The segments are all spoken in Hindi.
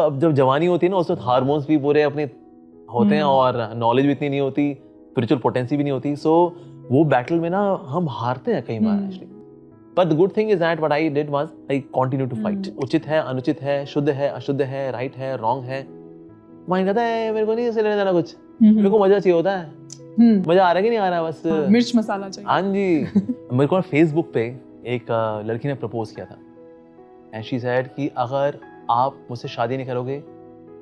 अब जब जवानी होती है ना, उस वक्त हार्मोन्स भी पूरे अपने होते हैं और नॉलेज भी इतनी नहीं होती, स्पिरिचुअल पोटेंसी भी नहीं होती, सो वो बैटल में ना हम हारते हैं कई बार actually. But the good thing is that what I did was I continue to fight. उचित है, अनुचित है, शुद्ध है, अशुद्ध है, राइट है, रॉन्ग है, माइंड कहता है मेरे को नहीं ऐसे लेने देना कुछ, मेरे को मजा चाहिए होता है, मजा आ रहा है कि नहीं आ रहा, बस मिर्च मसाला चाहिए। हाँ जी। मेरे को फेसबुक पे एक लड़की ने प्रपोज किया था एंड शी सेड कि अगर आप मुझसे शादी नहीं करोगे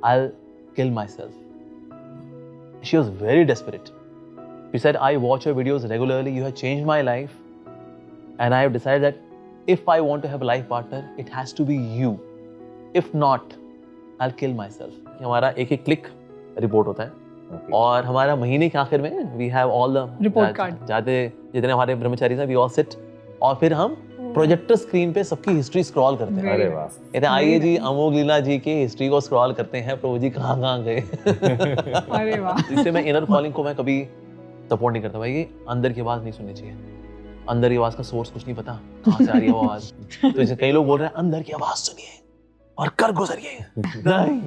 I will kill myself. She was very desperate. She said I watch your videos regularly, you have changed my life and I have decided that if I want to have a life partner it has to be you, if not I will kill myself. हमारा एक एक क्लिक रिपोर्ट होता है और हमारा महीने के आखिर में we have all the report card, जाते जितने हमारे ब्रह्मचारी हैं वी ऑल सिट और फिर हम प्रोजेक्टर स्क्रीन पे सबकी हिस्ट्री स्क्रॉल करते हैं। अरे वाह, कहते हैं आइए जी अमोघ लीला जी की हिस्ट्री को स्क्रॉल करते हैं, प्रभु जी कहाँ गए। अरे वाह। इससे मैं इनर कॉलिंग को मैं कभी सपोर्ट नहीं करता भाई, ये अंदर की आवाज नहीं सुननी चाहिए। अंदर की आवाज का सोर्स कुछ नहीं पता कहाँ से आ रही है वो आवाज। तो जैसे कई लोग बोल रहे हैं अंदर की आवाज सुनिए और कर गुजरिए, नहीं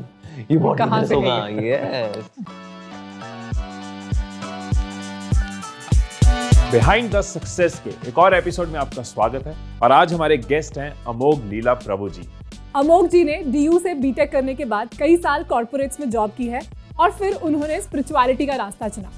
ये बहुत कहाँ से होगा। यस, बिहाइंड द सक्सेस के एक और एपिसोड में आपका स्वागत है और आज हमारे गेस्ट हैं अमोघ लीला प्रभु जी। अमोघ जी ने डीयू से बीटेक करने के बाद कई साल कॉर्पोरेट्स में जॉब की है और फिर उन्होंने स्पिरिचुअलिटी का रास्ता चुना।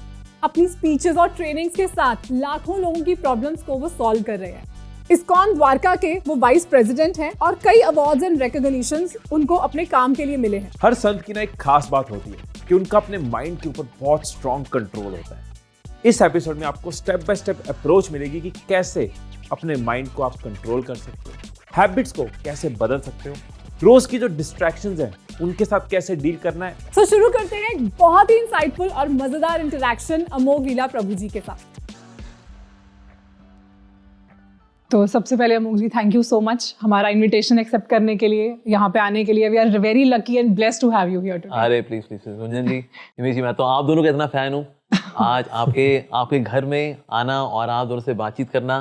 अपनी स्पीचेस और ट्रेनिंग्स के साथ लाखों लोगों की प्रॉब्लम्स को वो सॉल्व कर रहे हैं। इस्कॉन द्वारका के वो वाइस प्रेसिडेंट हैं और कई अवार्ड्स एंड रिकॉग्निशंस उनको अपने काम के लिए मिले हैं। हर संत की ना एक खास बात होती है कि उनका अपने माइंड के ऊपर बहुत स्ट्रॉन्ग कंट्रोल होता है। इस एपिसोड में आपको स्टेप बाय स्टेप अप्रोच मिलेगी कि कैसे अपने माइंड को आप कंट्रोल कर सकते हो, हैबिट्स को कैसे बदल सकते हो, रोज की जो डिस्ट्रैक्शंस हैं उनके साथ कैसे डील करना है। तो शुरू करते हैं एक बहुत ही इंसाइटफुल और मजेदार इंटरेक्शन अमोघ लीला प्रभु जी के साथ। तो सबसे पहले Amogh ji, thank you so much हमारा इनविटेशन एक्सेप्ट करने के लिए, यहाँ पे आने के लिए। We are very lucky and blessed to have you here today. अरे प्लीज गुंजन जी, निमेश जी, मैं तो आप दोनों का इतना फैन हूँ। आज आपके घर में आना और आप दोनों से बातचीत करना,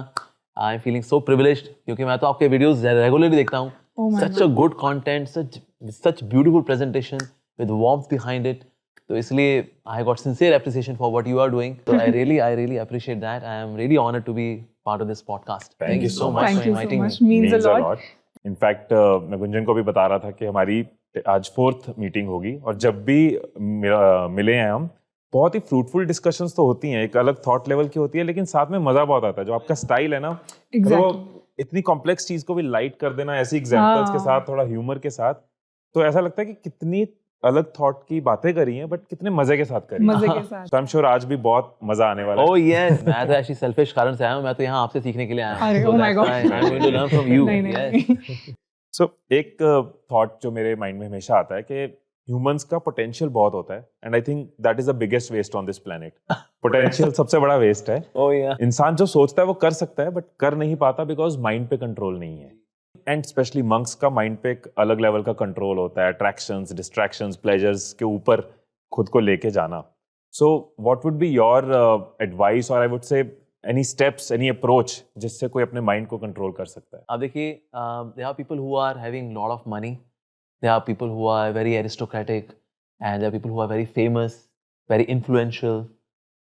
I am feeling so privileged क्योंकि मैं तो आपके वीडियोस रेगुलरली देखता हूँ। Such a good content, such beautiful presentation with warmth behind it. तो इसलिए I got sincere appreciation for what you are doing. तो I really appreciate that. I am really honoured to be part of this podcast. Thank you so much for inviting me. Means a lot. In fact मैं गुंजन को भी बता रहा था कि हमारी आज 4th मीटिंग होगी और जब भी मिले हैं हम, बहुत ही फ्रूटफुल डिस्कशंस तो होती हैं, एक अलग थॉट लेवल की होती है, लेकिन साथ में मजा बहुत आता है। जो आपका स्टाइल है ना, तो इतनी कॉम्प्लेक्स चीज को भी लाइट कर देना ऐसी एग्जांपल्स के साथ, थोड़ा ह्यूमर के साथ, तो ऐसा लगता है कि कितनी अलग थॉट की बातें करी हैं बट कितने मजे के साथ करी। मजे के साथ। तो आई एम श्योर आज भी बहुत मजा आने वाला है। ओह यस, मैं तो एक्चुअली सेल्फिश कारण से आया हूं, मैं तो यहाँ आपसे सीखने के लिए आया हूं। अरे oh my god, I am going to learn from you. So एक थॉट जो मेरे माइंड में हमेशा आता है कि ह्यूमंस का पोटेंशियल बहुत होता है and I think that is the biggest waste on this planet. Potential सबसे बड़ा वेस्ट है। ओह या, इंसान जो सोचता है वो कर सकता है बट कर नहीं पाता बिकॉज माइंड पे कंट्रोल नहीं है। एंड स्पेशली मंक्स का माइंड पे एक अलग लेवल का कंट्रोल होता है, अट्रैक्शंस, डिस्ट्रैक्शंस, प्लेजर्स के ऊपर खुद को लेके जाना। So what would be your advice और I would say any steps, any approach जिससे कोई अपने माइंड को कंट्रोल कर सकता है? अब देखिए, there are people who are having lot of money, there are people who are very aristocratic and there are people who are very famous, very influential,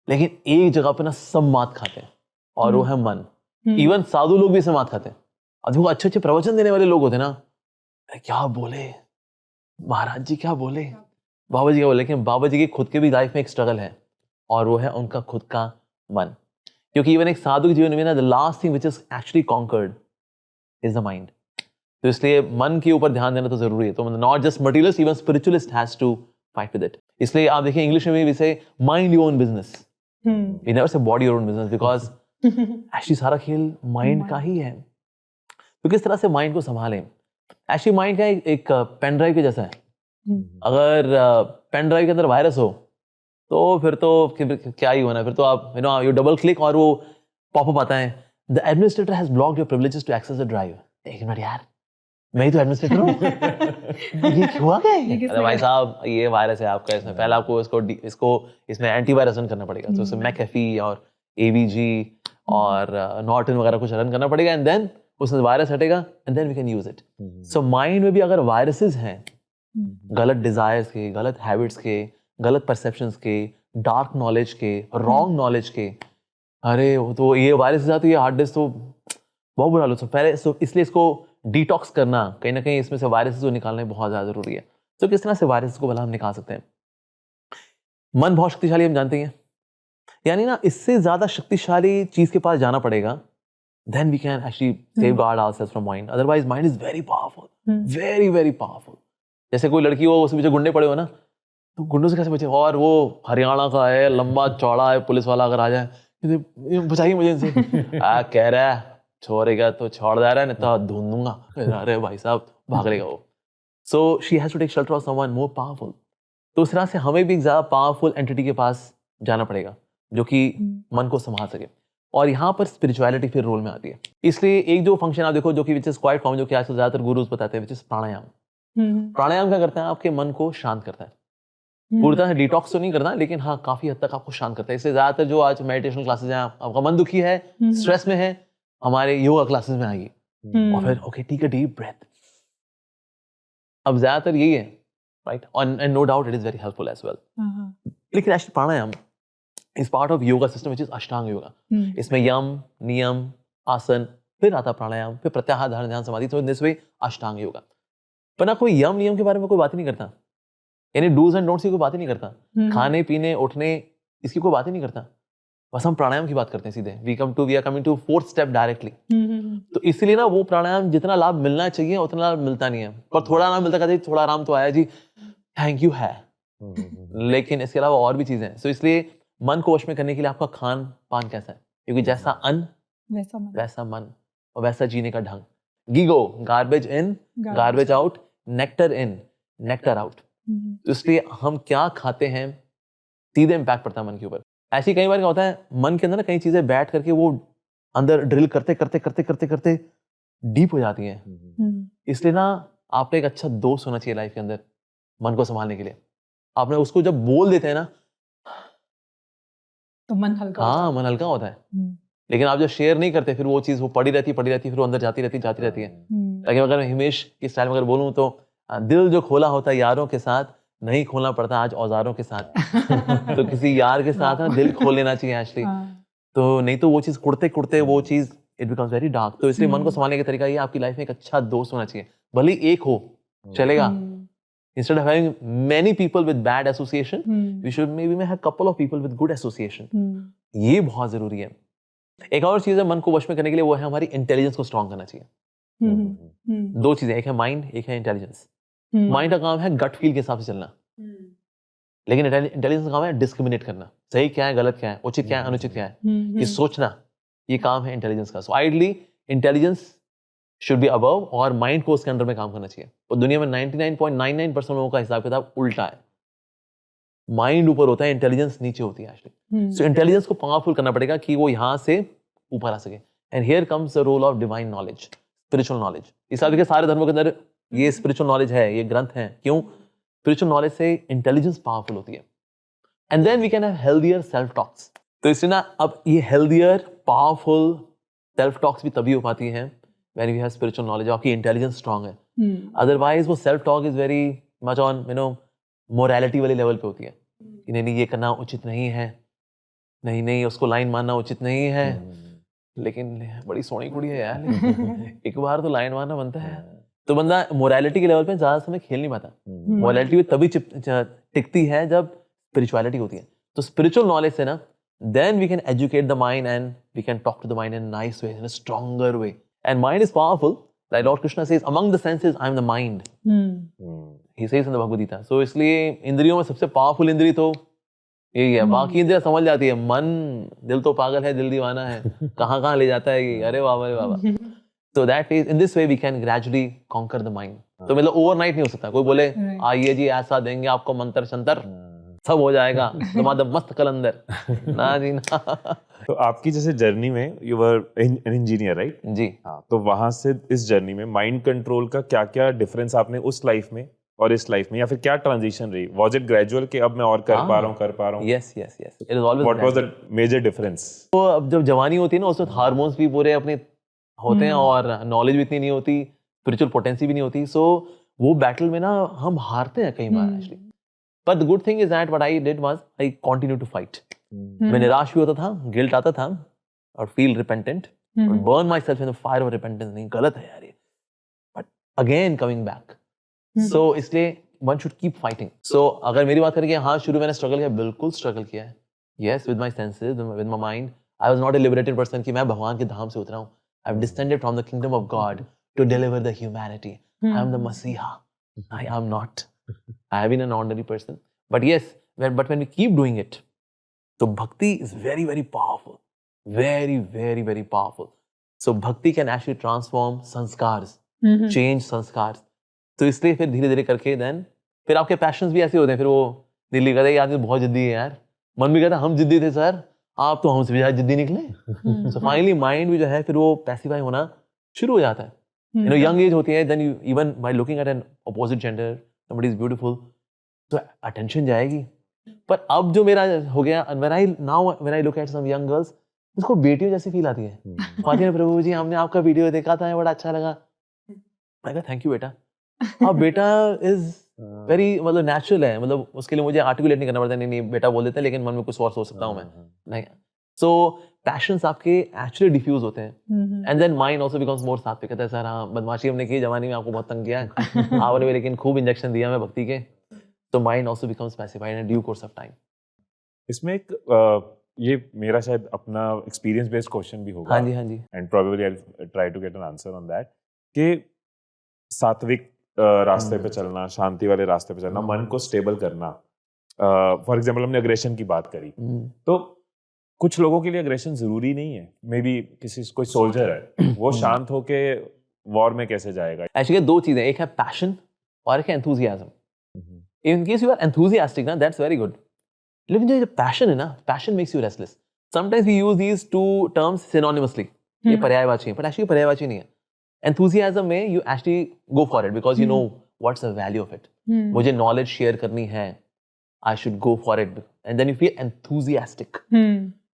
लेकिन एक जगह पे ना सब मात खाते हैं और वो है मन। इवन साधु लोग भी इसे मात खाते हैं। और देखो अच्छे अच्छे प्रवचन देने वाले लोग होते हैं ना, क्या बोले महाराज जी, क्या बोले बाबा जी, क्या बोले, लेकिन बाबा जी की खुद के भी लाइफ में एक स्ट्रगल है और वो है उनका खुद का मन। क्योंकि इवन एक साधु के जीवन में ना the last thing which is actually conquered is the mind. तो इसलिए मन के ऊपर ध्यान देना तो जरूरी है। तो not just materialist, even spiritualist has to fight with it. इसलिए आप देखिए इंग्लिश में भी say mind your own business, we never say body your own business, because actually सारा खेल माइंड का ही है। तो किस तरह से माइंड को संभालें? एक्चुअली माइंड का एक पेन ड्राइव के जैसा है। अगर पेन ड्राइव के अंदर वायरस हो तो फिर तो क्या ही होना, फिर तो आप यू डबल क्लिक और वो पॉपअप आता है, the administrator has blocked your privileges to access the drive. एक मिनट यार, मैं ही तो एडमिनिस्ट्रेटर हूँ। ये हुआ क्या? अरे भाई साहब, ये वायरस है आपका, इसमें पहले आपको इसको इसमें एंटीवायरस रन करना पड़ेगा। तो इसमें मैकेफी और एवीजी और नॉर्टन वगैरह कुछ रन करना पड़ेगा एंड देन उसमें वायरस हटेगा and then we can use it. So mind में भी अगर वायरसेस हैं गलत डिजायर्स के, गलत हैबिट्स के, गलत परसेप्शंस के, डार्क नॉलेज के, रॉन्ग नॉलेज के। अरे वो तो ये वायरस से जाती है, हार्ड डिस्क तो बहुत बुरा हाल। पहले इसलिए इसको डिटॉक्स करना, कहीं ना कहीं इसमें से वायरस को निकालना बहुत ज़्यादा जरूरी है। तो किस तरह से वायरस को भला हम निकाल सकते हैं? मन बहुत शक्तिशाली, हम जानते हैं, यानी ना इससे ज़्यादा शक्तिशाली चीज़ के पास जाना पड़ेगा, then we can actually safeguard ourselves from mind. Otherwise mind is very powerful, very very powerful. जैसे कोई लड़की हो, उसके पीछे गुंडे पड़े हो ना, तो गुंडों से कैसे बचे? और वो हरियाणा का है, लंबा चौड़ा है, पुलिस वाला अगर आ जाए, बचाइए मुझे इनसे, कह रहा है छोड़ेगा तो छोड़ दे रहा है, नहीं तो ढूंढ दूंगा। अरे भाई साहब, भाग लेगा वो। So she has to take shelter of someone more powerful. तो उस तरह से हमें भी एक ज़्यादा पावरफुल एंटिटी के पास जाना पड़ेगा जो कि मन को संभाल सके। और यहाँ पर स्पिरिचुअलिटी फिर रोल में आती है। इसलिए एक जो फंक्शन आप देखो जो कि विच इज क्वाइट कॉमन, जो कि आजकल ज्यादातर गुरुज बताते हैं, विच इज प्राणायाम। प्राणायाम क्या करता है? आपके मन को शांत करता है, पूरी तरह से डिटॉक्स तो नहीं करता, लेकिन हाँ काफी हद तक आपको शांत करता है। इसलिए ज्यादातर जो आज मेडिटेशन क्लासेस हैं, आपका मन दुखी है, स्ट्रेस में है, हमारे योगा क्लासेस में आएगी, और फिर okay take a deep breath. अब ज्यादातर यही है, right? And no doubt it is very helpful as well. लेकिन actually pranayama is part of yoga system which is Ashtanga yoga. इसमें यम, नियम, आसन, फिर आता प्राणायाम, फिर प्रत्याहार, धारणा, ध्यान, समाधि। तो दिस वे अष्टांग योगा। पर ना कोई यम नियम के बारे में कोई बात ही नहीं करता, यानी डूज एंड डोंट्स की कोई बात ही नहीं करता, खाने पीने उठने इसकी कोई बात ही नहीं करता। बस हम प्राणायाम की बात करते हैं सीधे। We are coming to fourth step directly. तो इसलिए ना वो प्राणायाम जितना लाभ मिलना चाहिए उतना लाभ मिलता नहीं है, पर थोड़ा लाभ मिलता, कहते थोड़ा आराम तो आया जी, थैंक यू है, लेकिन इसके अलावा और भी चीजें हैं। सो इसलिए मन को वश में करने के लिए आपका खान पान कैसा है, क्योंकि जैसा अन्न वैसा मन और वैसा जीने का ढंग। GIGO, garbage in garbage out, nectar in nectar out. तो इसलिए हम क्या खाते हैं सीधे इम्पैक्ट पड़ता है मन के ऊपर। ऐसी कई बार क्या होता है, मन के अंदर ना कई चीजें बैठ करके वो अंदर ड्रिल करते करते करते करते करते डीप हो जाती हैं। इसलिए ना आपका एक अच्छा दोस्त होना चाहिए लाइफ के अंदर मन को संभालने के लिए। आपने उसको जब बोल देते हैं ना तो मन हल्का, हाँ मन हल्का होता है। लेकिन आप जब शेयर नहीं करते, फिर वो चीज वो पड़ी रहती फिर वो अंदर जाती रहती है। लेकिन अगर मैं हिमेश की स्टाइल में अगर बोलूँ तो दिल जो खोला होता है यारों के साथ, नहीं खोलना पड़ता आज औजारों के साथ। तो किसी यार के साथ ना दिल खोल लेना चाहिए एक्चुअली। तो नहीं तो वो चीज कुड़ते कुड़ते वो चीज इट बिकम्स वेरी डार्क। तो इसलिए मन को संभालने का तरीका ये, आपकी लाइफ में एक अच्छा दोस्त होना चाहिए, भले ही एक हो चलेगा। Instead of having many people with bad association, we should maybe have couple of people with good association. ये बहुत जरूरी है। एक और चीज है मन को वश में करने के लिए, वो है हमारी इंटेलिजेंस को स्ट्रॉन्ग करना चाहिए। दो चीजें, एक है माइंड, एक है इंटेलिजेंस। माइंड का काम है गट फील के हिसाब से चलना, लेकिन इंटेलिजेंस का काम है डिस्क्रिमिनेट करना, सही क्या है गलत क्या है, उचित क्या है अनुचित क्या है, ये सोचना, ये काम है इंटेलिजेंस का। So ideally intelligence should be above और माइंड को उसके अंडर में काम करना चाहिए। और दुनिया में 99.99% लोगों का हिसाब किताब उल्टा है, माइंड ऊपर होता है, इंटेलिजेंस नीचे होती है एक्चुअली। सो इंटेलिजेंस को पावरफुल करना पड़ेगा कि वो यहाँ से ऊपर आ सके। And here comes the role of divine knowledge, spiritual knowledge. इस देखिए सारे धर्मों के अंदर ये स्पिरिचुअल नॉलेज है, ये ग्रंथ है। क्यों? स्पिरिचुअल नॉलेज से इंटेलिजेंस पावरफुल होती है। And then we can have healthier self talks. तो इसलिए ना अब ये हेल्दियर पावरफुल सेल्फ टॉक्स भी तभी हो पाती है when we have spiritual knowledge, आपकी इंटेलिजेंस स्ट्रांग है। अदरवाइज वो self talk is very much on morality वाले लेवल पे होती है कि नहीं ये करना उचित नहीं है, नहीं उसको लाइन मानना उचित नहीं है, लेकिन बड़ी सोहनी कुड़ी है यार, एक बार तो लाइन मारना बनता है। तो बंदा मोरालिटी के लेवल पे ज्यादा समय खेल नहीं पाता। मोरालिटी भी तभी टिकती है जब स्पिरिचुअलिटी होती है। तो स्पिरिचुअल नॉलेज से ना then we can educate the mind and we can talk to the mind in a nice way, in a stronger way. And mind is powerful. Like Lord Krishna says, among the senses, I am the mind. He says in the Bhagavad Gita. So इसलिए इंद्रियों में सबसे पावरफुल इंद्री तो यही है। बाकी इंद्रियां समझ जाती है, मन दिल तो पागल है, दिल दीवाना है, कहाँ ले जाता है ये, अरे बाबा। So that is in this way we can gradually conquer the mind. तो मतलब ओवरनाइट नहीं हो सकता। कोई बोले आइए जी ऐसा देंगे आपको मंत्र शंतर, सब हो जाएगा, तुम्हारा मस्त कलंदर, ना जी ना। तो आपकी जैसे जर्नी में you were an engineer right? जी हाँ। तो वहां से इस जर्नी में माइंड कंट्रोल का क्या क्या डिफरेंस आपने उस लाइफ में और इस लाइफ में, या फिर क्या ट्रांजिशन रही? वाज इट ग्रेजुअल कि अब मैं और कर पा रहा हूँ? Yes it is always. What was the major difference? तो अब जब जवानी होती है ना, उस वक्त हार्मोन्स भी पूरे अपने होते हैं और नॉलेज भी इतनी नहीं होती, स्पिरिचुअल पोटेंसी भी नहीं होती। सो वो बैटल में ना हम हारते हैं कई बार actually, but the good thing is that what I did was I continue to fight. मैं निराश भी होता था, गिल्ट आता था और फील रिपेंटेंट और burn myself in the fire of repentance. नहीं गलत है यार ये, but again coming back. So इसलिए one should keep fighting. So अगर मेरी बात करें कि हाँ शुरू मैंने स्ट्रगल किया, बिल्कुल स्ट्रगल किया है. Yes, with my senses, with my mind. I was not a liberated person कि मैं भगवान के धाम से उतरा हूँ. I have descended from the kingdom of God to deliver the humanity. I am the मसीहा. I am not. I have been an ordinary person. But yes, but when we keep doing it, so bhakti is very, very powerful. Very, very, very powerful. So bhakti can actually transform sanskars, change sanskars. तो इसलिए फिर धीरे धीरे करके then फिर आपके passions भी ऐसे होते हैं. फिर वो दिल्ली कहता है ये आदमी बहुत जिद्दी है यार. मन भी कहता है हम जिद्दी थे सर, आप तो हमसे भी ज़्यादा जिद्दी निकले. So finally mind भी जो है फिर वो पैसिफाई होना शुरू हो जाता है. You know, young age होती है, then you even by looking at an opposite gender, somebody is beautiful, तो attention जाएगी. पर अब जो मेरा हो गया, when I look at some young girls, उसको बेटियों जैसी फील आती है. आती है प्रभु जी हमने आपका वीडियो देखा था, बड़ा अच्छा लगा. मैं कहा थैंक यू बेटा. अब बेटा is very मतलब natural है, मतलब उसके लिए मुझे articulate नहीं करना पड़ता. नहीं बेटा बोल देते हैं, लेकिन मन में कुछ और सोच सकता हूँ मैं. नहीं. So passions आपके actually diffuse होते हैं. And then mind also becomes more सात्विक. कहता है सर हाँ बदमाशी हमने की जवानी में, आपको बहुत तंग किया है आपने भी, लेकिन खूब इंजेक्शन दिया मैं भक्ति के. तो mind also becomes pacified in due course of time. इसमें एक ये मेरा शायद अपना एक्सपीरियंस बेस्ड क्वेश्चन भी होगा. हाँ जी. And probably I try to get an answer on that कि सात्विक रास्ते पे चलना, शांति वाले रास्ते पे चलना, मन को स्टेबल करना. फॉर एग्जांपल हमने अग्रेशन की बात करी, तो कुछ लोगों के लिए अग्रेशन जरूरी नहीं है. मे बी कोई सोल्जर है, वो शांत होके वॉर में कैसे जाएगा? एक्चुअली दो चीजें, एक है पैशन और एक है enthusiasm. In case you are enthusiastic ना, दैट्स वेरी गुड. लेकिन जो पैशन है ना, passion makes you restless. Sometimes we use these two terms synonymously. ये पर्यायवाची है, बट एक्चुअली पर्यायवाची नहीं है. एंथुसियाज्म में you actually go for it because you know what's the value of it. मुझे नॉलेज शेयर करनी है, I should go for it. And then you feel enthusiastic.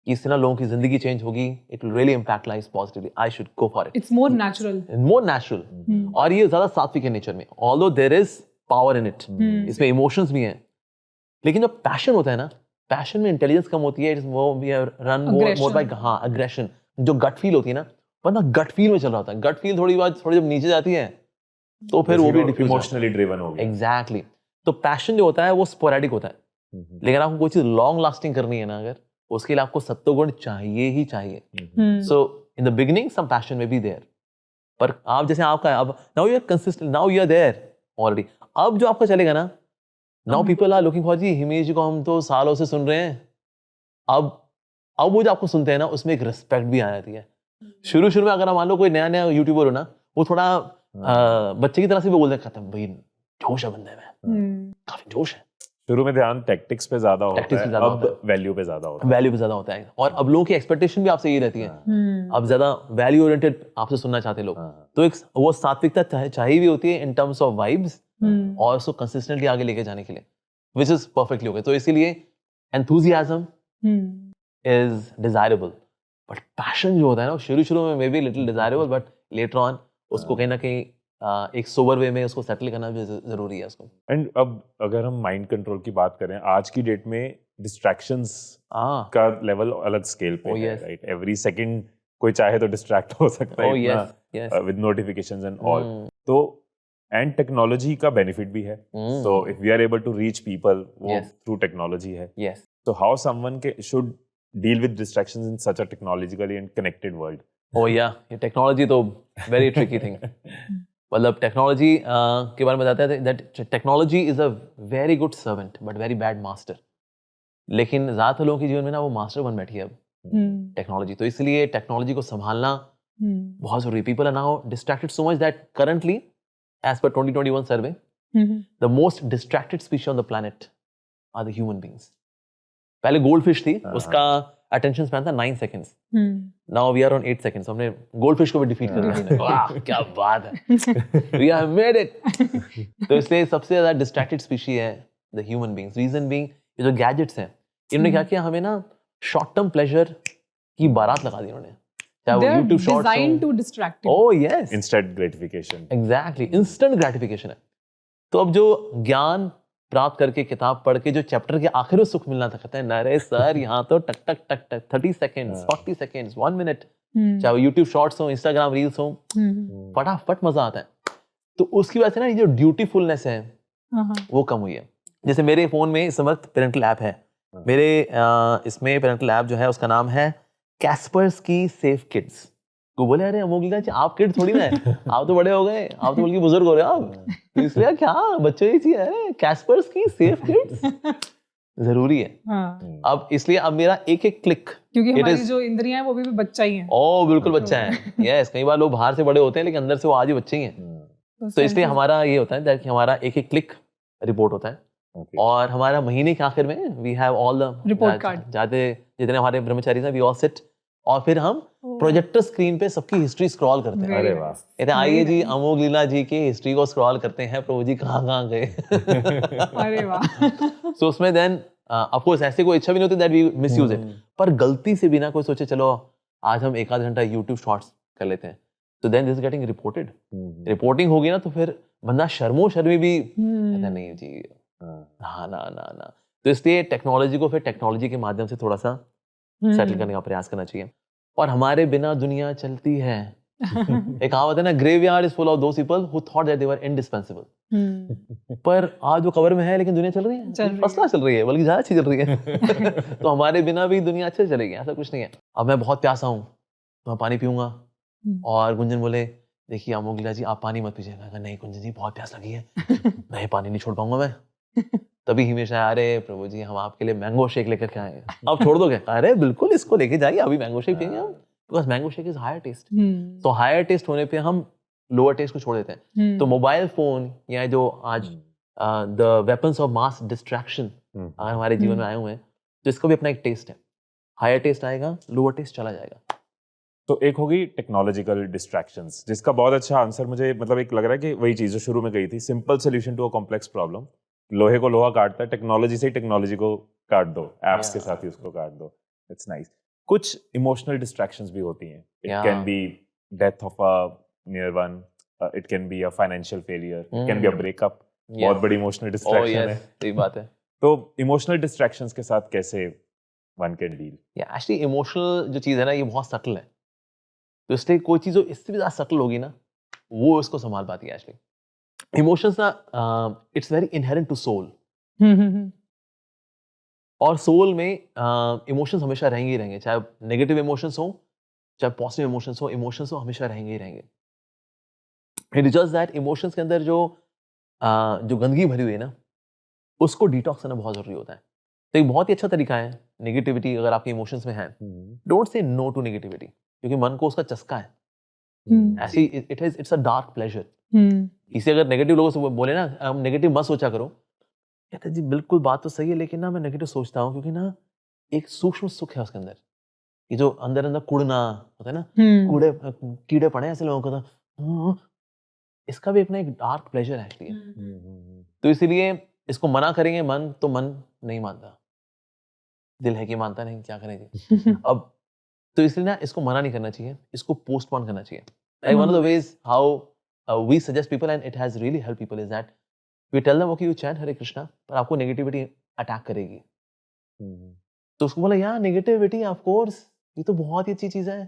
इससे ना लोगों की जिंदगी चेंज होगी, it will really impact life positively. I should go for it. It's more natural. More natural. और ये ज्यादा सात्विक है नेचर में, although there is power in it. इसमें इमोशंस भी हैं, लेकिन जो पैशन होता है ना, पैशन में इंटेलिजेंस कम होती है. It is run more by aggression. जो गट फील होती है ना, बंदा गट फील में चल रहा होता है. गट फील थोड़ी जब नीचे जाती है तो फिर वो भी इमोशनली ड्रिवन हो गया. एग्जैक्टली. तो पैशन जो होता है वो स्पोरेडिक होता है. लेकिन आपको कोई चीज लॉन्ग लास्टिंग करनी है ना, अगर उसके लिए आपको सत्वगुण चाहिए ही चाहिए. So in the beginning some passion may be there, पर आप जैसे आपका अब now you are consistent, now you are there already. अब जो आपका चलेगा ना, now people are looking for जी हिमेश जी को हम तो सालों से सुन रहे हैं. अब वो जो आपको सुनते हैं ना, उसमें एक रिस्पेक्ट भी आ जाती है. शुरू में अगर मान लो कोई नया यूट्यूबर हो ना, वो थोड़ा बच्चे की तरह से भी बोल देता है भाई जोश है बंदे में, काफी जोश है. शुरू में ध्यान टैक्टिक्स पे ज्यादा होता है, अब वैल्यू पे ज्यादा होता है. और अब लोगों की एक्सपेक्टेशन भी आपसे ये रहती है. अब ज्यादा वैल्यू ओरिएंटेड आपसे सुनना चाहते लोग. तो एक वो सात्विकता चाहिए भी होती है इन टर्म्स ऑफ वाइब्स, और उसको कंसिस्टेंटली आगे लेके जाने के लिए, विच इज परफेक्टली ओके. तो इसीलिए enthusiasm is desirable, but passion जो होता है ना, शुरू में may be little desirable, but later on उसको कहीं ना कहीं एक सोबर वे में उसको सेटल करना भी जरूरी है उसको. एंड अब अगर हम माइंड कंट्रोल की बात करें, आज की डेट में डिस्ट्रैक्शंस का लेवल अलग स्केल पे है, राइट? एवरी सेकंड कोई चाहे तो डिस्ट्रैक्ट हो सकता है विद नोटिफिकेशंस एंड ऑल. तो एंड टेक्नोलॉजी का बेनिफिट भी है. So if we are able to reach people, वो थ्रू टेक्नोलॉजी है. So how someone should deal with distractions in such a technologically and connected world? Oh yeah, ये टेक्नोलॉजी तो very tricky thing. मतलब टेक्नोलॉजी के बारे में बताते हैं that technology is a very good servant but very bad master. लेकिन ज़्यादातर लोगों के जीवन में ना वो मास्टर बन बैठी है अब टेक्नोलॉजी. तो इसलिए टेक्नोलॉजी को संभालना बहुत जरूरी. People are now distracted so much that currently, as per 2021 survey, the most distracted species on the planet are the human beings. पहले गोल्ड फिश थी, उसका अटेंशन स्पैन था 9 seconds. Now we are on 8 seconds. हमने गोल्ड फिश को भी डिफीट कर दिया. वाह क्या बात है, वी हैव मेड इट. तो इसलिए सबसे ज्यादा डिस्ट्रैक्टेड स्पीशीज है the human beings. Reason being ये जो गैजेट्स हैं, इन्होंने क्या किया, हमें ना शॉर्ट टर्म प्लेजर की बारात लगा दी इन्होंने. चाहे वो YouTube shorts design to distract. Oh yes, instant gratification. Exactly, instant gratification है. तो अब जो ज्ञान प्राप्त करके किताब पढ़ के जो चैप्टर के आखिर में सुख मिलना था, कहते हैं अरे सर यहाँ तो टक टक टक टक 30 सेकेंड्स 40 सेकेंड्स 1 मिनट, चाहे वो यूट्यूब शॉर्ट्स हो, इंस्टाग्राम रील्स हो, फटाफट मजा आता है। तो उसकी वजह से ना ये जो ड्यूटीफुलनेस है वो कम हुई है। जैसे मेरे फोन में इस वक्त पेरेंटल ऐप है, मेरे इसमें पेरेंटल ऐप जो है उसका नाम है कैस्पर्सकी सेफ किड्स। को बोले अरे अमोघिका जी आप किड थोड़ी ना है, आप तो बड़े हो गए, आप तो बल्कि बुजुर्ग हो रहे हो आप, तो इसलिए क्या बच्चों ही चाहिए है कैस्पर्सकी सेफ किड्स, जरूरी है। हाँ। अब इसलिए अब मेरा एक एक क्लिक, क्योंकि हमारी जो इंद्रियां हैं वो भी बच्चा ही है। ओ बिल्कुल बच्चा है। यस, कई बार लोग बाहर से बड़े होते हैं लेकिन अंदर से वो आज ही बच्चे ही हैं। तो इसलिए हमारा ये होता है कि हमारा एक एक क्लिक रिपोर्ट होता है। और हमारा महीने के आखिर में we have all the report card, जाते जितने हमारे ब्रह्मचारी हैं वी ऑल सिट, और फिर हम प्रोजेक्टर स्क्रीन पे सबकी हिस्ट्री स्क्रॉल करते हैं। अरे वाह, कहते हैं आइए जी अमोघ लीला जी की हिस्ट्री को स्क्रॉल करते हैं, प्रभु जी कहाँ कहाँ गए। अरे वाह। सो उसमें देन ऑफ कोर्स ऐसे कोई इच्छा भी नहीं होती दैट वी मिसयूज इट, पर गलती से बिना कोई सोचे चलो आज हम एक आध घंटा यूट्यूब शॉर्ट्स कर लेते हैं, तो then this is getting reported. Reporting होगी ना तो फिर बंदा शर्मो शर्मी भी कहता नहीं जी ना ना ना ना। तो इसलिए टेक्नोलॉजी को फिर टेक्नोलॉजी के माध्यम से थोड़ा सा सेटल करने का प्रयास करना चाहिए। और हमारे बिना दुनिया चलती है। एक कहावत है ना, graveyard is full of those people who thought that they were indispensable. पर आज वो कब्र में है लेकिन दुनिया चल रही है, फर्स्ट क्लास चल रही है, बल्कि ज्यादा अच्छी चल रही है। तो हमारे बिना भी दुनिया अच्छे से चलेगी, ऐसा कुछ नहीं है। अब मैं बहुत प्यासा हूँ तो मैं पानी पीऊंगा, और गुंजन बोले देखिए अमोघ लीला जी आप पानी मत पीजिएगा। नहीं गुंजन जी बहुत प्यास लगी है, मैं पानी नहीं छोड़ पाऊंगा मैं। तभी हिमेश आया, अरे प्रभु जी हम आपके लिए मैंगो शेक लेकर के आए, आप छोड़ दोगे? अरे बिल्कुल इसको लेके जाइए, अभी मैंगो शेक पियेंगे हम, because mango shake is higher taste. तो हायर टेस्ट होने पे हम लोअर टेस्ट को छोड़ देते हैं। तो मोबाइल फोन या जो आज the weapons of mass distraction अगर हमारे जीवन में आए हुए हैं, तो इसका भी अपना एक टेस्ट है। हायर टेस्ट आएगा, लोअर टेस्ट चला जाएगा। तो एक होगी टेक्नोलॉजिकल डिस्ट्रैक्शंस, जिसका बहुत अच्छा आंसर मुझे मतलब एक लग रहा है कि वही चीज जो शुरू में कही थी, simple solution to a complex problem. लोहे को लोहा काटता है, टेक्नोलॉजी से ही टेक्नोलॉजी को काट दो, एप्स के साथ ही उसको काट दो। It's nice. कुछ इमोशनल डिस्ट्रैक्शंस भी होती हैं। It can be death of a near one, it can be a financial failure, it can be a breakup. बहुत बड़ी इमोशनल डिस्ट्रैक्शन है। सही बात है। तो इमोशनल डिस्ट्रैक्शंस के साथ कैसे one can deal? Actually emotional जो चीज़ है ना ये बहुत सटल है, तो इसलिए कोई चीज़ जो इससे भी ज़्यादा सटल होगी ना वो इसको संभाल पाती है। एक्चुअली इमोशंस ना it's very inherent to soul, और सोल में इमोशंस हमेशा रहेंगे ही रहेंगे, चाहे नेगेटिव इमोशंस हो चाहे पॉजिटिव इमोशंस हो, इमोशंस तो हमेशा रहेंगे ही रहेंगे। It is just that emotions के अंदर जो गंदगी भरी हुई है ना उसको डिटॉक्स करना बहुत जरूरी होता है। तो एक बहुत ही अच्छा तरीका है, नेगेटिविटी अगर आपके इमोशंस में है, don't say no to negativity, क्योंकि मन को उसका चस्का है। ऐसी इट्स अ डार्क प्लेजर। इसे अगर नेगेटिव लोगों से बोले ना हम नेगेटिव मत सोचा करो, कहते जी बिल्कुल बात तो सही है लेकिन ना मैं नेगेटिव सोचता हूँ, क्योंकि ना एक सूक्ष्म सुख है उसके अंदर, ये जो अंदर अंदर कुड़ना होता है ना, कीड़े पड़े ऐसे लोगों को, तो इसका भी अपना एक डार्क प्लेजर है एक्चुअली। तो इसीलिए इसको मना करेंगे मन तो मन नहीं मानता, दिल है कि मानता नहीं, क्या करेंगे। अब तो इसलिए ना इसको मना नहीं करना चाहिए, इसको पोस्टपोन करना चाहिए। Like one of the ways how we suggest people and it has really helped people is that we tell them okay you chant Hare Krishna, पर आपको नेगेटिविटी अटैक करेगी, तो उसको बोला यार नेगेटिविटी ऑफ कोर्स ये तो बहुत ही अच्छी चीज है,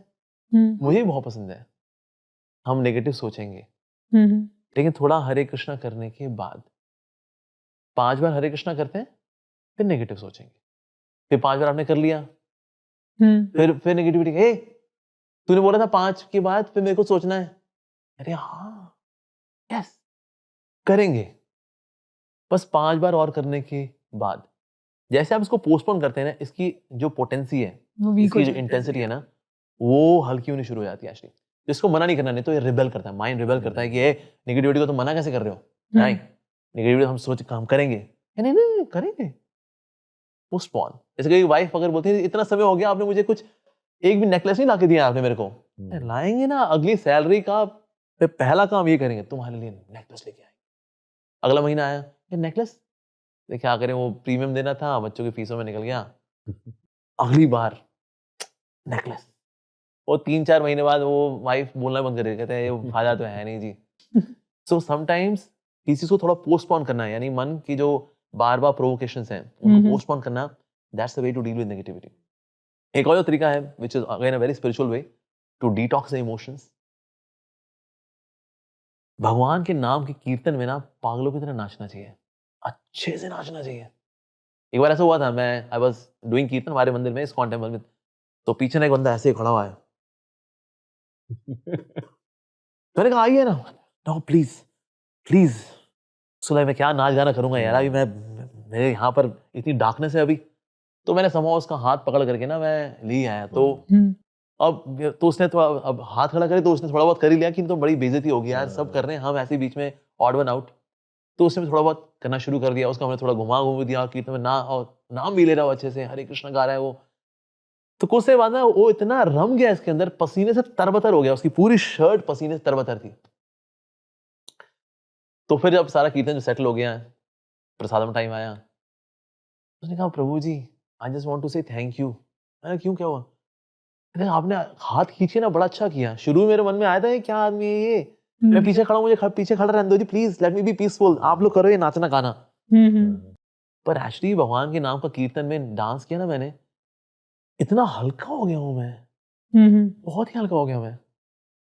मुझे भी बहुत पसंद है, हम नेगेटिव सोचेंगे, लेकिन थोड़ा हरे कृष्णा करने के बाद 5 बार हरे कृष्णा करते हैं फिर नेगेटिव सोचेंगे, फिर 5 बार आपने कर लिया फिर नेगेटिविटी, हे तूने बोला था 5 के बाद फिर मेरे को सोचना है, अरे हाँ यस करेंगे, बस 5 बार और करने के बाद। जैसे आप इसको पोस्टपोन करते हैं ना, इसकी जो पोटेंसी है, इसकी जो इंटेंसिटी है ना, वो हल्की होनी शुरू हो जाती है एक्चुअली। इसको मना नहीं करना, नहीं तो ये रिबेल करता है, माइंड रिबेल करता है कि ये नेगेटिविटी को तुम मना कैसे कर रहे हो, नहीं नेगेटिविटी हम सोच काम करेंगे, नहीं नहीं करेंगे, पोस्टपोन। जैसे कि वाइफ अगर बोलती है इतना समय हो गया आपने मुझे कुछ एक भी नेकलेस नहीं लाके दिया आपने मेरे को, लाएंगे ना, अगली सैलरी का पहला काम ये करेंगे तुम्हारे लिए नेकलेस लेके आएंगे। अगला महीना आया ये नेकलेस, क्या करें वो प्रीमियम देना था, बच्चों की फीसों में निकल गया, अगली बार नेकलेस। वो 3-4 महीने बाद वो वाइफ बोलना बंद कर देती, कहते हैं ये फायदा तो है नहीं जी। सो समटाइम्स किसी चीज को थोड़ा पोस्टपोन करना है, यानी मन की जो बार बार प्रोवोकेशंस हैं उनको पोस्टपोन करना, that's the way to deal with negativity. एक और जो तरीका है which is again a very spiritual way to detox the emotions, भगवान के नाम के कीर्तन में ना पागलों की तरह नाचना चाहिए, अच्छे से नाचना चाहिए. एक बार ऐसा हुआ था, मैं आई वाज डूइंग कीर्तन हमारे मंदिर में, इस्कॉन टेम्पल में, तो पीछे ना एक बंदा ऐसे ही खड़ा हुआ है. मैंने कहा आइए ना, नो प्लीज प्लीज. सुना मैं क्या नाच गाना करूंगा यार, अभी मैं मेरे यहाँ पर इतनी डार्कनेस है अभी. तो मैंने समझा उसका हाथ पकड़ करके ना मैं ले आया. तो अब तो उसने थोड़ा अब हाथ खड़ा करे तो उसने थोड़ा बहुत कर ही लिया कि तो बड़ी बेइज्जती होगी यार, सब कर रहे हैं हम ऐसे बीच में ऑड वन आउट. तो उसने थोड़ा बहुत करना शुरू कर दिया, उसका हमने थोड़ा घुमा दिया कीर्तन में ना, और नाम भी ले रहा हो अच्छे से, हरे कृष्ण गा रहा है वो. तो कुछ से बाद ना वो इतना रम गया इसके अंदर, पसीने से तरबतर हो गया, उसकी पूरी शर्ट पसीने से तरबतर थी. तो फिर जब सारा कीर्तन सेटल हो गया, प्रसादम टाइम आया, उसने कहा प्रभु जी आई जस्ट वांट टू से थैंक यू. मैंने क्यों, क्या हुआ? आपने हाथ खींचे ना, बड़ा अच्छा किया. शुरू में मेरे मन में आया था ये क्या आदमी है ये, मैं पीछे खड़ा हूं, मुझे पीछे खड़ा रहने दो जी please, let me be peaceful, आप लोग करो ये नाचना गाना. पर एक्चुअली भगवान के नाम का कीर्तन में डांस किया ना मैंने, इतना हल्का हो गया हूं मैं, बहुत ही हल्का हो गया मैं.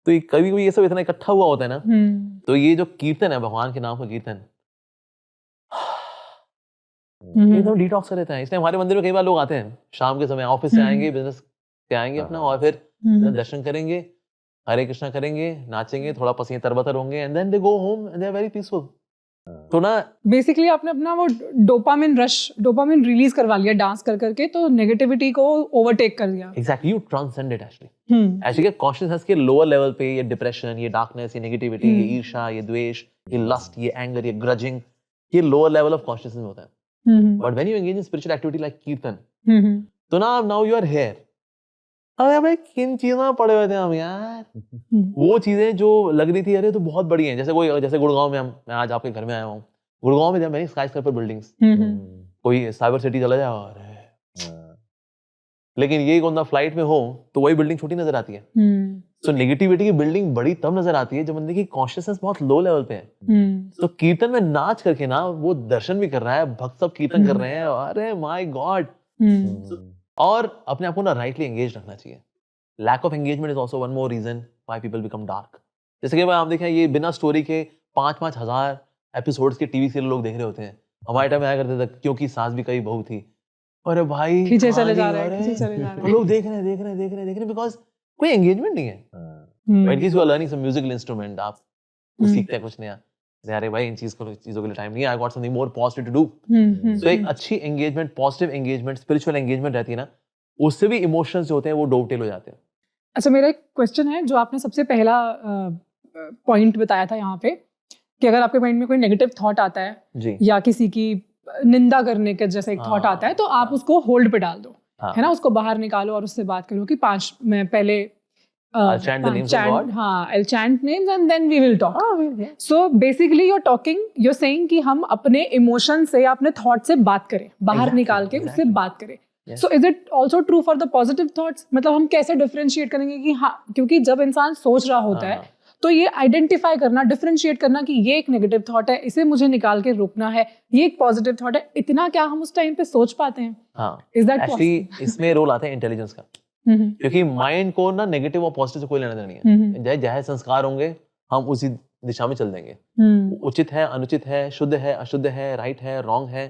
तो ये कभी कभी ये सब इतना इकट्ठा हुआ होता है ना, तो ये जो कीर्तन है भगवान के नाम का कीर्तन, एकदम डिटॉक्स कर देता है. इसलिए हमारे मंदिर में कई बार लोग आते हैं शाम के समय, ऑफिस से आएंगे, बिजनेस से आएंगे अपना, और फिर दर्शन करेंगे, हरे कृष्णा करेंगे, नाचेंगे, थोड़ा पसीने तरबतर होंगे, and then they go home and they are very peaceful. तो ना बेसिकली आपने अपना वो डोपामिन रिलीज करवा लिया डांस कर करके, तो नेगेटिविटी को ओवरटेक कर दिया. Exactly, you transcend it actually. Actually consciousness के लोअर लेवल पे ये डिप्रेशन, ये डार्कनेस, ये नेगेटिविटी, ये ईर्ष्या, ये द्वेष, ये लस्ट, ये एंगर, ये ग्रजिंग, ये लोअर लेवल ऑफ कॉन्शियसनेस होता है. But when you engage in spiritual activity like कीर्तन, तो ना नाउ यू आर हियर. अरे भाई किन चीजों में पड़े हुए थे हम यार, वो चीजें जो लग रही थी अरे तो बहुत बड़ी हैं. जैसे गुड़गांव में मैं आज आपके घर में आया हूँ, गुड़गांव में मैंने स्काई स्क्राइपर बिल्डिंग्स, कोई साइबर सिटी चला जाए, अरे लेकिन ये कौन फ्लाइट में हो तो वही बिल्डिंग छोटी नजर आती है. सो नेगेटिविटी की बिल्डिंग बड़ी तब नजर आती है जब बंदे की कॉन्शियसनेस बहुत लो लेवल पे है. तो कीर्तन में नाच करके ना वो दर्शन भी कर रहा है, भक्त सब कीर्तन कर रहे हैं, अरे माय गॉड. और अपने आप को ना राइटली एंगेज रखना चाहिए. Lack of engagement is also one more reason why people become dark. जैसे कि आप देखें, ये बिना स्टोरी के 5-5 हजार एपिसोड्स के टीवी सीरियल लोग देख रहे होते हैं. हमारे टाइम में आया करते थे क्योंकि सास भी कई बहू थी, अरे भाई खींचे चले जा रहे हैं, लोग देख रहे हैं बिकॉज कोई एंगेजमेंट नहीं है. At least you are learning some musical instrument, आप सीखते हैं कुछ नया, अरे भाई इन चीजों के लिए टाइम नहीं है, I got something more positive to do. So एक अच्छी engagement, positive engagement, spiritual engagement रहती है ना, उससे भी इमोशंस जो होते हैं वो डोवटेल हो जाते हैं. अच्छा, मेरा एक क्वेश्चन है, जो आपने सबसे पहला पॉइंट बताया था यहाँ पे, कि अगर आपके माइंड में कोई नेगेटिव थॉट आता है जी, या किसी की निंदा करने का जैसे एक थॉट आता है, तो आप उसको होल्ड पे डाल दो, है ना, उसको बाहर निकालो और उससे बात करो कि 5 मैं पहले I'll chant the names of God. I'll chant names and then we will talk. So basically you're saying कि हम अपने इमोशन से या अपने थॉट से बात करें, बाहर निकाल के उससे बात करें. So is it also true for the positive thoughts? मतलब हम कैसे डिफरेंशिएट करेंगे कि हाँ, क्योंकि जब इंसान सोच रहा होता है तो ये आइडेंटिफाई करना, डिफरेंशिएट करना कि ये एक नेगेटिव थॉट है, इसे मुझे निकाल के रोकना है, ये एक पॉजिटिव थॉट है, इतना क्या हम उस टाइम पे सोच पाते हैं? हाँ, Is that एक्चुअली इसमें रोल आता है इंटेलिजेंस का. क्योंकि माइंड को ना नेगेटिव और पॉजिटिव से कोई लेना देना नहीं है. जैसे संस्कार होंगे हम उसी दिशा में चल देंगे. उचित है, अनुचित है, शुद्ध है, अशुद्ध है, राइट है, रॉन्ग है,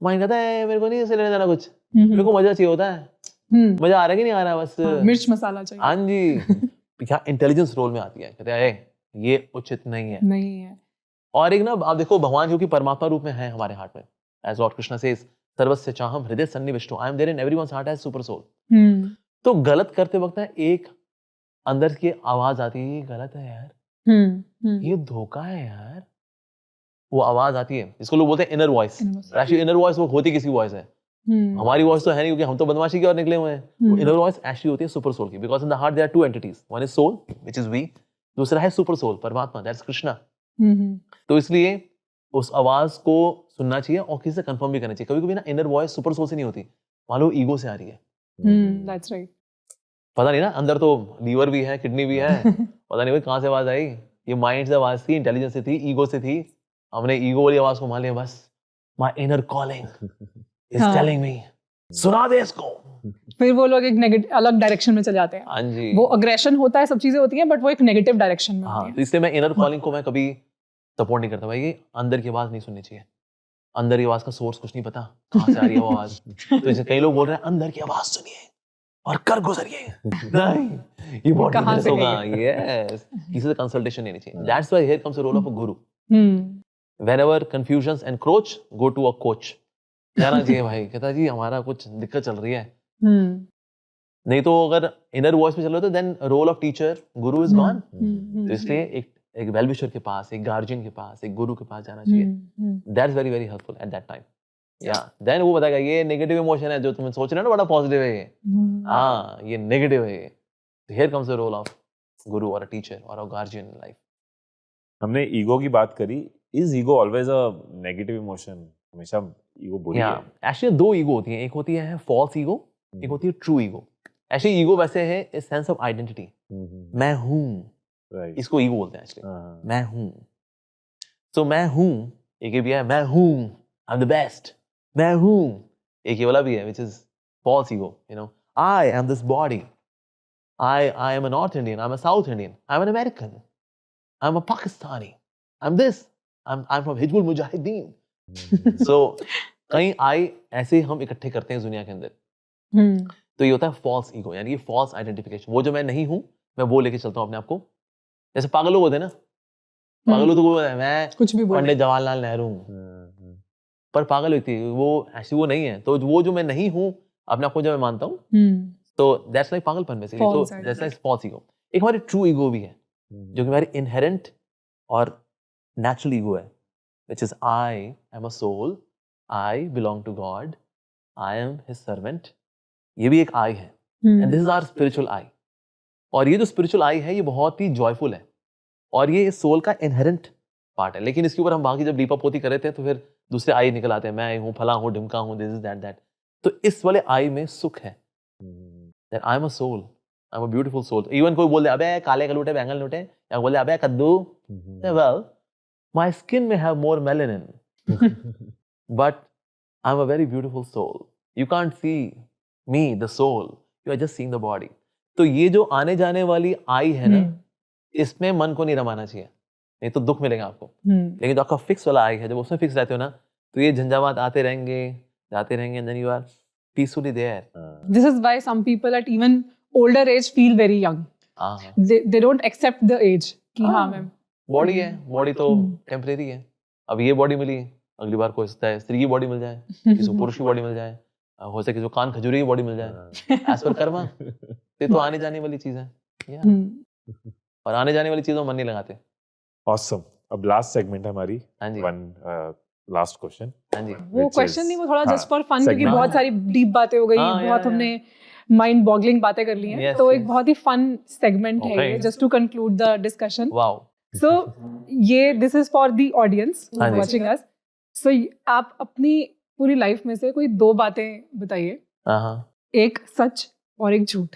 माइंड कहता है मेरे को नहीं ऐसे लेना देना कुछ, मेरे को मजा चाहिए होता है, मजा आ रहा है कि नहीं आ रहा, बस मिर्च मसाला चाहिए. हाँ जी. क्या इंटेलिजेंस रोल में आती है, कहते हैं ये उचित नहीं है. और एक ना आप देखो, भगवान जो कि परमात्मा रूप में है हमारे हार्ट में, एज लॉर्ड कृष्णा सेज सर्वस्य चाहम हृदय सन्निविष्टो, I am there in everyone's heart as super soul. तो गलत करते वक्त ना एक अंदर की आवाज आती है, ये गलत है यार, ये धोखा है यार. वो आवाज आती है, इसको लोग बोलते हैं inner voice. Actually inner voice वो होती किसी वॉइस है, हमारी वॉइस तो है नहीं, क्योंकि हम तो बदमाशी की ओर निकले हुए हैं. इनर वॉइस एक्चुअली होती है सुपर सोल की, because in the heart there are 2 entities, one is soul which is we, दूसरा है सुपर सोल, परमात्मा, दैट्स कृष्णा. तो इसलिए उस आवाज को सुनना चाहिए और किसी से कंफर्म भी करना चाहिए. कभी कभी ना इनर वॉइस सुपर सोल से नहीं होती, मान लो ईगो से आ रही है. That's right. पता नहीं ना, अंदर तो लीवर भी है, किडनी भी है, पता नहीं भाई कहाँ से आवाज आई, ये माइंड से आवाज थी, इंटेलिजेंस से थी, ईगो से थी, हमने ईगो वाली आवाज को मान लिया, बस माय इनर कॉलिंग इज हाँ। टेलिंग मी सुना दे इसको। फिर वो लोग एक नेगेटिव अलग डायरेक्शन में चले जाते हैं। हाँ जी, वो अग्रेशन होता है, सब चीजें होती हैं, बट वो एक नेगेटिव डायरेक्शन में हाँ, होती तो इसलिए मैं इनर कॉलिंग को मैं कभी सपोर्ट नहीं करता भाई। ये अंदर की आवाज नहीं सुननी चाहिए। अंदर की आवाज का सोर्स कुछ नहीं पता, कहाँ से आ रही है वो आवाज। तो जैसे कई लोग बोल रहे हैं अंदर की आवाज सुनिए और कर गुजरिए, नहीं, ये बहुत कहाँ dangerous से होगा। यस, किसी से कंसल्टेशन लेनी चाहिए। That's why here comes the role of a guru. है। Whenever confusions encroach, go to a coach. जाना चाहिए भाई, कहता जी हमारा कुछ दिक्कत चल रही है। नहीं तो अगर इनर वॉइस में चल रहे हो तो then role of teacher Guru is gone. तो इसलिए एक वेलविशर के पास, एक गार्जियन के पास, एक गुरु के पास जाना चाहिए। That's very very helpful at that time. या देन वो बताएगा ये नेगेटिव इमोशन है जो तुम सोच रहे हो ना, बड़ा पॉजिटिव है ये, हाँ ये नेगेटिव है ये। Here comes the role of guru और अ टीचर और अ गार्जियन इन लाइफ। हमने ईगो की बात करी, is ego always a negative emotion? हमेशा ईगो बुरी है? एक्चुअली दो ईगो होती हैं, एक होती है फॉल्स ईगो, एक होती है ट्रू ईगो। एक्चुअली ईगो वैसे है ए सेंस ऑफ आइडेंटिटी, मैं हूँ, राइट, इसको ईगो बोलते हैं एक्चुअली। मैं हूँ, तो मैं हूँ, एक ये भी है मैं हूँ, आई एम द बेस्ट, मैं हूँ, एक ये वाला भी है which is false ego, you know, I am this body, I am a North Indian, I'm a South Indian, I'm an American, I'm a Pakistani, I'm this, I'm from Hizbul Mujahideen. So कई आई ऐसे हम इकट्ठे करते हैं दुनिया के अंदर। तो ये होता है फॉल्स ईगो, यानी ये फॉल्स आइडेंटिफिकेशन। वो जो मैं नहीं हूँ मैं वो लेके चलता हूँ अपने आप को। जैसे पागल लोग होते हैं ना, पागल लोग तो वो मैं कुछ भी बोल पंडित जवाहरलाल नेहरू हूँ, पर पागल व्यक्ति वो ऐसी वो नहीं है। तो वो जो मैं नहीं हूँ अपने आप को जब मैं मानता हूँ तो दैट्स लाइक पागलपन बेसिकली। तो दैट्स लाइक फॉल्स ईगो। एक हमारी ट्रू ईगो भी है जो कि हमारी इनहेरेंट और नेचुरल ईगो है, which is I am a soul, I belong to God, I am his servant. ये भी एक आई है and this is our spiritual I. और ये जो स्पिरिचुअल आई है ये बहुत ही जॉयफुल है और ये सोल का इनहेरेंट पार्ट है। लेकिन इसके ऊपर हम बाकी जब डीप अप होती कर रहे थे तो फिर दूसरे आई निकल आते हैं, मैं हूँ, फला हूँ, ढिमका हूँ, दिस इज दैट दैट। तो इस वाले आई में सुख है, that I'm a soul, I'm a beautiful soul. Even कोई बोल दे अबे काले कलूटे बैंगल लूटे, या बोल दे अबे कद्दू, well my skin may have more melanin but I'm a very beautiful soul. You can't see me, the soul, you are just seeing the body. तो ये जो आने जाने वाली आई है ना, इसमें मन को नहीं रमाना चाहिए, नहीं तो दुख मिलेगा आपको। लेकिन जो आपका फिक्स वाला आई है, जब उसमें फिक्स रहते हो ना तो ये झंझावात आते रहेंगे जाते रहेंगे and then you are peacefully there. This is why some people at even older age feel very young. They don't accept the age कि हाँ मैं बॉडी है, बॉडी तो टेम्परेरी है। अब ये बॉडी मिली, अगली बार हो सकता है स्त्री की बॉडी मिल जाए, किसी को पुरुष की बॉडी मिल जाए, हो सके जो कान खजूरी की बॉडी मिल जाए। एज पर कर्मा, ये तो आने जाने वाली चीज है और आने जाने वाली चीजों में मन नहीं लगाते। ऑसम। अब लास्ट सेगमेंट है हमारी, हाँ जी, वन लास्ट क्वेश्चन। हाँ जी, वो क्वेश्चन नहीं, वो थोड़ा जस्ट फॉर फन, क्योंकि segment। बहुत सारी डीप बातें हो गई, हाँ, बहुत हमने माइंड बॉगलिंग बातें कर ली हैं। Yes, तो yes. एक बहुत ही फन सेगमेंट है Okay. ये, just to conclude the discussion. Wow. So ये this is for the audience हाँ जी। Watching us. सो आप अपनी पूरी लाइफ में से कोई दो बातें बताइए, एक सच और एक झूठ,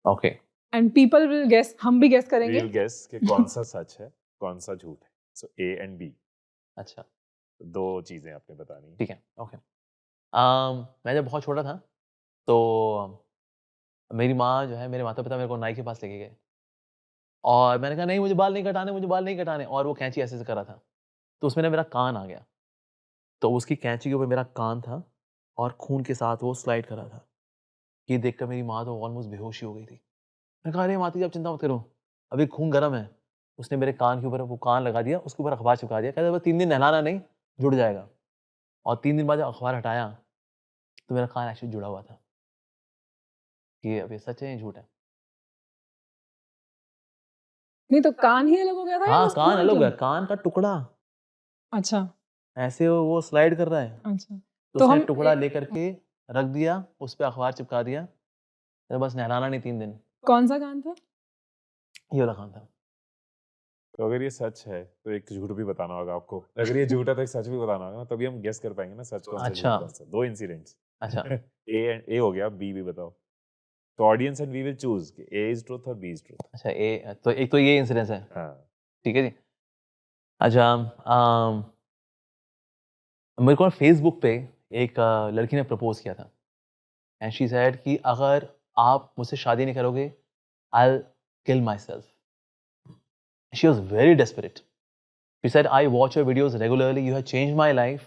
okay, and people will guess, हम भी गेस करेंगे। We'll guess कि कौन सा सच है कौन सा झूठ है। सो A and B, अच्छा दो चीजें आपने बतानी है। ठीक है, ओके। मैं जब बहुत छोटा था तो मेरी माँ जो है, मेरे माता पिता मेरे को नाई के पास लेके गए और मैंने कहा नहीं मुझे बाल नहीं कटाने, मुझे बाल नहीं कटाने, और वो कैंची ऐसे से कर रहा था तो उसमें ना मेरा कान आ गया, तो उसकी कैंची के ऊपर मेरा कान था और खून के साथ वो स्लाइड कर रहा था। ये देखकर मेरी माँ तो ऑलमोस्ट बेहोश ही हो गई थी। मैंने कहा अरे माता जी आप चिंता मत करो, अभी खून गर्म है। उसने मेरे कान के ऊपर वो कान लगा दिया, उसके ऊपर अखबार चिपका दिया, कहता बस 3 दिन नहलाना नहीं, जुड़ जाएगा। और 3 दिन बाद जब अखबार हटाया तो मेरा कान एक्चुअली जुड़ा हुआ था। ये अब ये सच है या झूठ है? नहीं तो कान ही अलग हो गया था या हाँ बस कान खून अलग हो निकला? गया, कान का टुकड़ा अच्छा ऐसे वो स्लाइड कर रहा है। अच्छा, तो तो उसने हम टुकड़ा लेकर के रख दिया, उस पे अखबार चिपका दिया, तो बस नहलाना नहीं 3 दिन। कौन सा कान था? ये वाला कान था। तो अगर ये सच है तो एक झूठ भी बताना होगा आपको, अगर ये झूठ है तो एक सच भी बताना होगा, तभी हम गेस कर पाएंगे ना सच कौन सा अच्छा। झूठ कौन सा। दो इंसिडेंट्स। अच्छा ए हो गया, बी भी बताओ। तो audience and we will choose कि ए इज ट्रूथ और बी इज ट्रूथ। अच्छा, ए तो एक तो ये इंसिडेंस है, हाँ, ठीक है जी। अच्छा मेरे को फेसबुक पे एक लड़की ने प्रपोज किया था एंड शी सेड कि अगर आप मुझसे शादी नहीं करोगे I will kill myself. She was very desperate. She said I watch your videos regularly, you have change my life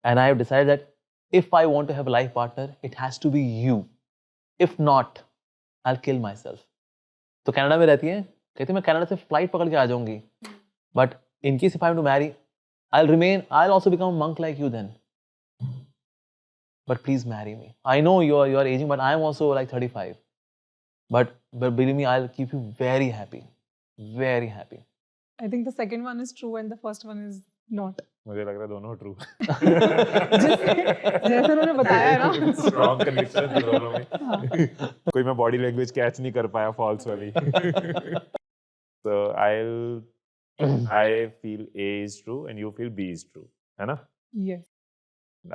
and I have decided that if I want to have a life partner it has to be you, if not I will kill myself. तो कनाडा में रहती है, कहती मैं कनाडा से फ्लाइट पकड़ के आ जाऊंगी, but in case if I am to marry, I'll also become a monk like you then. But please marry me. I know you are aging, but I am also like 35. But believe me, I'll keep you very happy. Very happy. I think the second one is true and the first one is not. मुझे लग रहा है दोनों ट्रू. जैसे उन्होंने बताया है ना. स्ट्रॉन्ग कन्विक्शन दोनों में. कोई मैं बॉडी लैंग्वेज कैच नहीं कर पाया फॉल्स वाली. So I feel A is true and you feel B is true, है ना? Yes.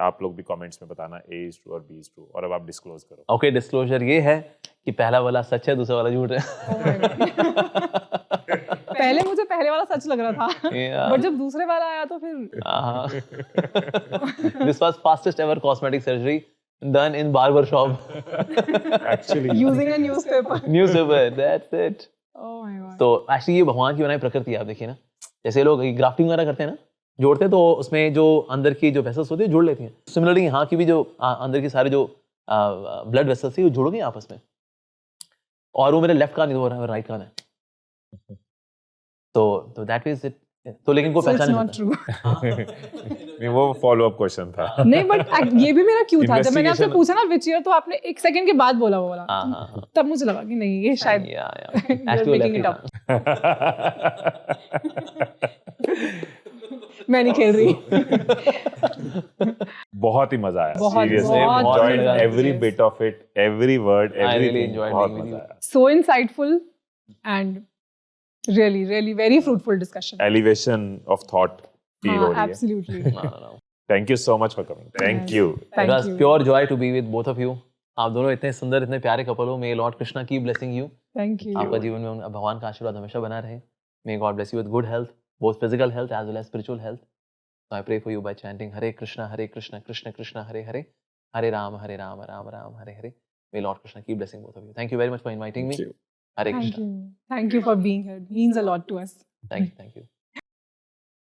आप लोग भी कमेंट्स में बताना A is true और B is true, और अब आप डिस्क्लोज करो. Okay, डिस्क्लोजर ये है कि पहला वाला सच है, दूसरा वाला झूठ है. Oh my God. पहले मुझे पहले वाला सच लग रहा था, बट जब दूसरे वाला आया तो फिर This was fastest ever cosmetic surgery done in barber shop. Actually, using a newspaper. Newspaper, that's it. Oh my God. तो एक्चुअली ये भगवान की बनाई प्रकृति है. आप देखिए ना, जैसे लोग ग्राफ्टिंग वगैरह करते हैं ना, जोड़ते हैं तो उसमें जो अंदर की जो वेसल्स होती है जोड़ लेती हैं. सिमिलरली यहाँ की भी जो अंदर की सारे जो ब्लड वेसल्स थी वो जोड़ गई आपस में, और वो मेरे लेफ्ट कान नहीं, वो राइट कान है. तो दैट मींस इट. तो लेकिन कोई So it's पहचान not true. नहीं, वो फॉलो अप क्वेश्चन था. नहीं, बट ये भी मेरा क्यों था, जब मैंने आपसे Investigation- पूछा ना विच ईयर, तो आपने 1 सेकंड के बाद बोला वो वाला. हाँ. तब मुझे लगा कि नहीं, ये शायद Actually making it left up. it. मैं नहीं खेल रही. बहुत ही मजा आया. बहुत, Seriously, बहुत enjoyed मजा आया. every bit of it, every word, I really everything. enjoyed बहुत being with मजा you. आया. So insightful and really very fruitful discussion. Elevation of thought feel हो हाँ, रही है. absolutely. No. Thank you so much for coming. Thank you. It Thank was you. pure joy to be with both of you. आप दोनों इतने सुंदर, इतने प्यारे कपल हो. May Lord Krishna keep blessing you. Thank you. आपका जीवन में भगवान का आशीर्वाद हमेशा बना रहे. May God bless you with good health, both physical health as well as spiritual health. So I pray for you by chanting Hare Krishna, Krishna Krishna, Hare Hare, Hare Rama, Rama Rama, Hare Hare. May Lord Krishna keep blessing both of you. Thank you very much for inviting me. Thank you. Hare Thank Krishna. you. Thank you for being here. It means a lot to us. Thank you.